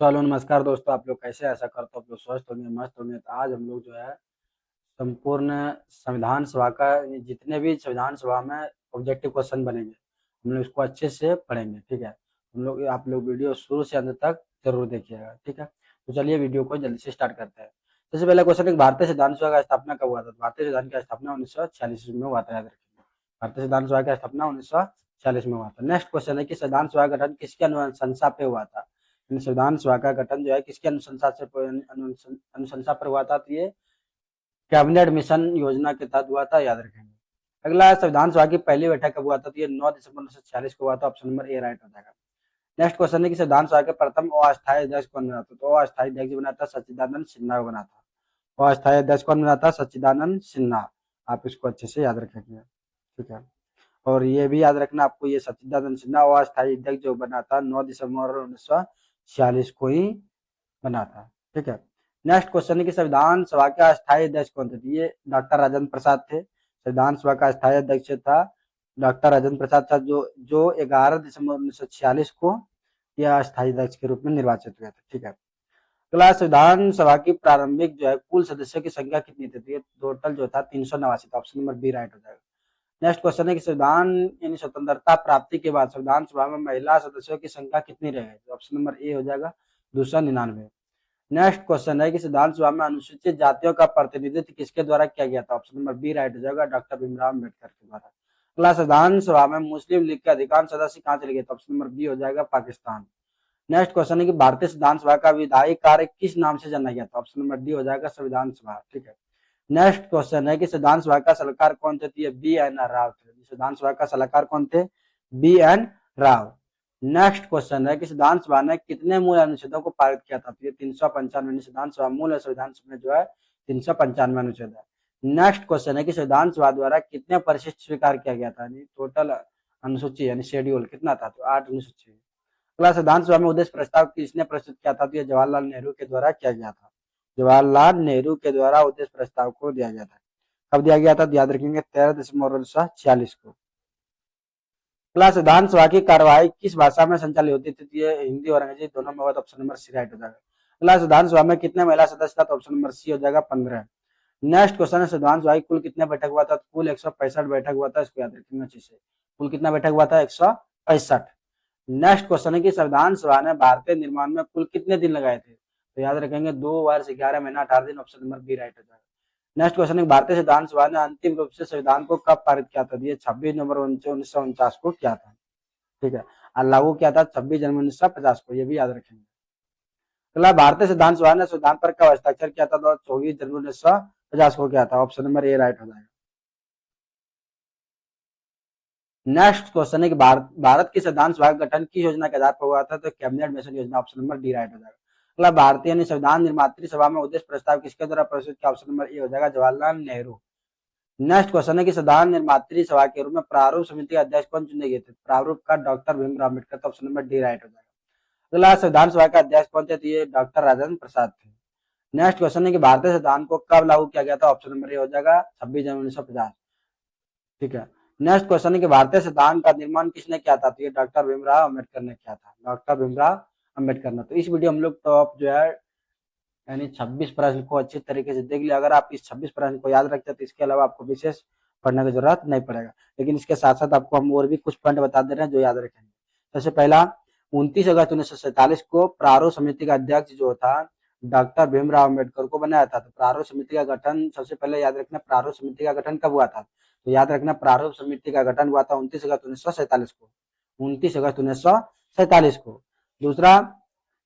तो हेलो नमस्कार दोस्तों, आप लोग कैसे हैं? आशा करता हूँ आप लोग स्वस्थ होंगे, मस्त होंगे। तो आज हम लोग जो है संपूर्ण संविधान सभा का जितने भी संविधान सभा में ऑब्जेक्टिव क्वेश्चन बनेंगे, हम लोग इसको अच्छे से पढ़ेंगे। ठीक है, हम लोग आप लोग वीडियो शुरू से अंत तक जरूर देखिएगा। ठीक है, तो चलिए वीडियो को जल्दी से स्टार्ट करते हैं। सबसे पहला क्वेश्चन है, भारतीय संविधान सभा का स्थापना कब हुआ था? भारतीय संविधान की स्थापना 1946 में हुआ था, याद रखिएगा। भारतीय संविधान सभा की स्थापना 1946 में हुआ था। नेक्स्ट क्वेश्चन है कि संविधान सभा का गठन किसकी अनुशंसा पे हुआ था? संविधान सभा का गठन जो है किसकी अनुशंसा से अनुशंसा पर हुआ था? तो ये कैबिनेट मिशन योजना के तहत हुआ था, याद रखेंगे। अगला, संविधान सभा की पहली बैठक कब हुआ था? तो ये 9 दिसंबर 1946 को हुआ था। ऑप्शन नंबर ए राइट हो जाएगा। नेक्स्ट क्वेश्चन है कि संविधान सभा के प्रथम अस्थायी अध्यक्ष कौन बना था? तो अस्थायी अध्यक्ष बना था सच्चिदानंद सिन्हा को बना था। अस्थायी अध्यक्ष कौन बना था? सच्चिदानंद सिन्हा। आप इसको अच्छे से याद रखेंगे। ठीक है, और ये भी याद रखना आपको, ये सच्चिदानंद सिन्हा अस्थायी अध्यक्ष जो बना था 9 दिसंबर 1946 को ही बना था। ठीक है, नेक्स्ट क्वेश्चन है कि संविधान सभा का अस्थायी अध्यक्ष कौन थे? ये डॉक्टर राजेंद्र प्रसाद थे। संविधान सभा का अस्थायी अध्यक्ष था डॉक्टर राजेंद्र प्रसाद था, जो 11 दिसंबर 1946 को यह अस्थायी अध्यक्ष के रूप में निर्वाचित हुए थे। ठीक है, अगला, संविधान सभा की प्रारंभिक जो है कुल सदस्यों की संख्या कितनी थी? टोटल जो था 389 था। ऑप्शन नंबर बी राइट हो जाएगा। नेक्स्ट क्वेश्चन है कि संविधान यानी स्वतंत्रता प्राप्ति के बाद संविधान सभा में महिला सदस्यों की संख्या कितनी रह गई? ऑप्शन नंबर ए हो जाएगा 299। नेक्स्ट क्वेश्चन है कि संविधान सभा में अनुसूचित जातियों का प्रतिनिधित्व किसके द्वारा किया गया था? ऑप्शन नंबर बी राइट हो जाएगा, डॉक्टर भीमराव अम्बेडकर के द्वारा। अगला, संविधान सभा में मुस्लिम लीग के अधिकांश सदस्य कहाँ चले गए? तो ऑप्शन नंबर बी हो जाएगा, पाकिस्तान। नेक्स्ट क्वेश्चन है कि भारतीय संविधान सभा का विधायी कार्य किस नाम से जाना गया था? ऑप्शन नंबर डी हो जाएगा, संविधान सभा। ठीक है, नेक्स्ट क्वेश्चन है कि संविधान सभा का सलाहकार कौन थे? बी एन राव थे। संविधान सभा का सलाहकार कौन थे? B N Rau. Next question है कि संविधान सभा ने कितने मूल अनुच्छेदों को पारित किया था? तो ये 395 संविधान सभा मूल संविधान सभा में जो है 395 अनुच्छेद है। नेक्स्ट क्वेश्चन है कि संविधान सभा द्वारा कितने परिशिष्ट स्वीकार किया गया था? टोटल अनुसूची यानी शेड्यूल कितना था? तो 8 अनुसूची। अगला, संविधान सभा में उद्देश्य प्रस्ताव किसने प्रस्तुत किया था? तो ये जवाहरलाल नेहरू के द्वारा किया गया था। जवाहरलाल नेहरू के द्वारा उद्देश्य प्रस्ताव को दिया गया था। कब दिया गया था? याद रखेंगे 13 दिसंबर 1946 को। अगला, संविधान सभा की कार्यवाही किस भाषा में संचालित होती थी? ये हिंदी और अंग्रेजी दोनों में होगा। ऑप्शन नंबर सी राइट हो जाएगा। अगला, संविधान सभा में कितने महिला सदस्य था? तो ऑप्शन नंबर सी हो जाएगा, 15। नेक्स्ट क्वेश्चन है, संविधान सभा की कुल कितने बैठक हुआ था? कुल 165 बैठक हुआ था। इसको याद रखेंगे अच्छे से। कुल कितना बैठक हुआ था? 165। नेक्स्ट क्वेश्चन है कि संविधान सभा ने भारतीय निर्माण में कुल कितने दिन लगाए थे? तो याद रखेंगे 2 वर्ष 11 महीना 18 दिन। ऑप्शन नंबर बी राइट हो जाएगा। नेक्स्ट क्वेश्चन है, भारतीय संविधान सभा ने अंतिम रूप से संविधान को कब पारित किया था? ये 26 नवंबर 1949 को किया था। ठीक है, और लागू किया था 26 जनवरी 1950 को, ये भी याद रखेंगे। अगला, भारतीय संविधान सभा ने संविधान पर कब हस्ताक्षर किया था? तो 24 जनवरी 1950 को किया था। ऑप्शन नंबर ए राइट हो जाएगा। नेक्स्ट क्वेश्चन है कि भारत की संविधान सभा का गठन की योजना के आधार पर हुआ था? तो कैबिनेट मिशन योजना। ऑप्शन नंबर डी राइट हो जाएगा। अगला, भारतीय संविधान निर्मात्री सभा में उद्देश्य प्रस्ताव किसके द्वारा प्रस्तुत किया? ऑप्शन नंबर ए हो जाएगा, जवाहरलाल नेहरू। नेक्स्ट क्वेश्चन है कि संविधान निर्मात्री सभा के रूप में प्रारूप समिति के अध्यक्ष कौन चुने गए थे? प्रारूप का डॉक्टर भीमराव अम्बेडकर। तो ऑप्शन नंबर डी राइट हो जाएगा। अगला, संविधान सभा के अध्यक्ष कौन थे? तो ये डॉक्टर राजेंद्र प्रसाद थे। नेक्स्ट क्वेश्चन है कि भारतीय संविधान को कब लागू किया गया था? ऑप्शन नंबर ए हो जाएगा, 26 जनवरी 1950। ठीक है, नेक्स्ट क्वेश्चन है कि भारतीय संविधान का निर्माण किसने किया था? तो ये डॉक्टर भीमराव अम्बेडकर ने किया था। डॉक्टर भीमराव अम्बेडकर ने। तो इस वीडियो हम लोग टॉप जो है यानी 26 प्रश्न को अच्छी तरीके से देख लिया। अगर आप इस 26 प्रश्न को याद रखते हैं तो इसके अलावा आपको विशेष पढ़ने की जरूरत नहीं पड़ेगा। लेकिन इसके साथ साथ आपको हम और भी कुछ पॉइंट बता दे रहे हैं जो याद रखेंगे। सबसे पहला, 29 अगस्त 1947 को प्रारूप समिति का अध्यक्ष जो था डॉक्टर भीमराव अम्बेडकर को बनाया था। तो प्रारूप समिति का गठन सबसे पहले याद रखना, प्रारूप समिति का गठन कब हुआ था? तो याद रखना, प्रारूप समिति का गठन हुआ था 29 अगस्त 1947 को। 29 अगस्त 1947 को। दूसरा,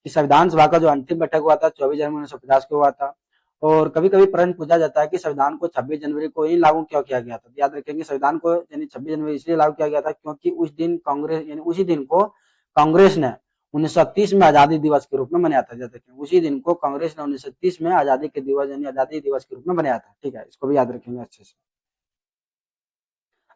कि संविधान सभा का जो अंतिम बैठक हुआ था 24 जनवरी 1950 को हुआ था। और कभी कभी प्रश्न पूछा जाता है कि संविधान को 26 जनवरी को ही लागू क्यों किया गया था? याद रखेंगे, संविधान को यानी 26 जनवरी इसलिए लागू किया गया था क्योंकि उस दिन कांग्रेस यानी उसी दिन को कांग्रेस ने 1930 में आजादी दिवस के रूप में मनाया था। याद रखेंगे, उसी दिन को कांग्रेस ने 1930 में आजादी के दिवस यानी आजादी दिवस के रूप में बनाया था। ठीक है, इसको भी याद रखेंगे अच्छे से।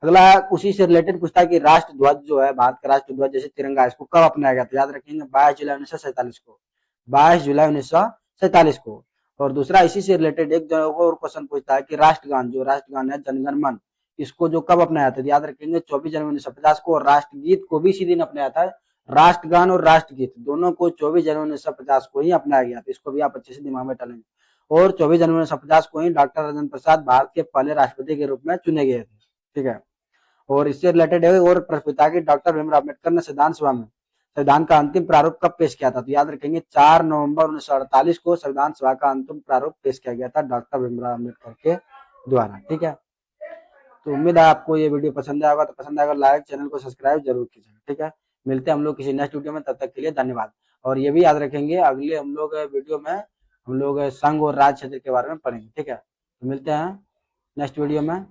अगला, उसी से रिलेटेड पूछता है कि राष्ट्र ध्वज जो है, भारत का राष्ट्र ध्वज जैसे तिरंगा, इसको कब अपनाया गया था? याद रखेंगे 22 जुलाई 1947 को। 22 जुलाई 1947 को। और दूसरा, इसी से रिलेटेड एक जो और क्वेश्चन पूछता है कि राष्ट्रगान जो राष्ट्रगान है जनगण मन, इसको जो कब अपनाया था? याद रखेंगे 24 जनवरी 1950 को। और राष्ट्रगीत को भी इसी दिन अपनाया था, राष्ट्रगान और राष्ट्रगीत दोनों को 24 जनवरी 1950 को ही अपनाया गया था। इसको भी आप अच्छे से दिमाग में डालेंगे। और 24 जनवरी 1950 को ही डॉक्टर राजेंद्र प्रसाद भारत के पहले राष्ट्रपति के रूप में चुने गए थे। ठीक है। और इससे रिलेटेड है, और राष्ट्रपिता की डॉक्टर भीमराव अम्बेडकर ने संविधान सभा में संविधान का अंतिम प्रारूप कब पेश किया था? तो याद रखेंगे 4 नवंबर 1948 को संविधान सभा का अंतिम प्रारूप पेश किया गया था डॉक्टर भीमराव अम्बेडकर के द्वारा। ठीक है। तो उम्मीद है आपको ये वीडियो पसंद आएगा, तो पसंद आएगा लाइक, चैनल को सब्सक्राइब जरूर कीजिएगा। ठीक है। मिलते हैं हम लोग किसी नेक्स्ट वीडियो में, तब तक के लिए धन्यवाद। और ये भी याद रखेंगे अगले हम लोग वीडियो में हम लोग संघ और राज्य क्षेत्र के बारे में पढ़ेंगे। ठीक है। तो मिलते हैं नेक्स्ट वीडियो में।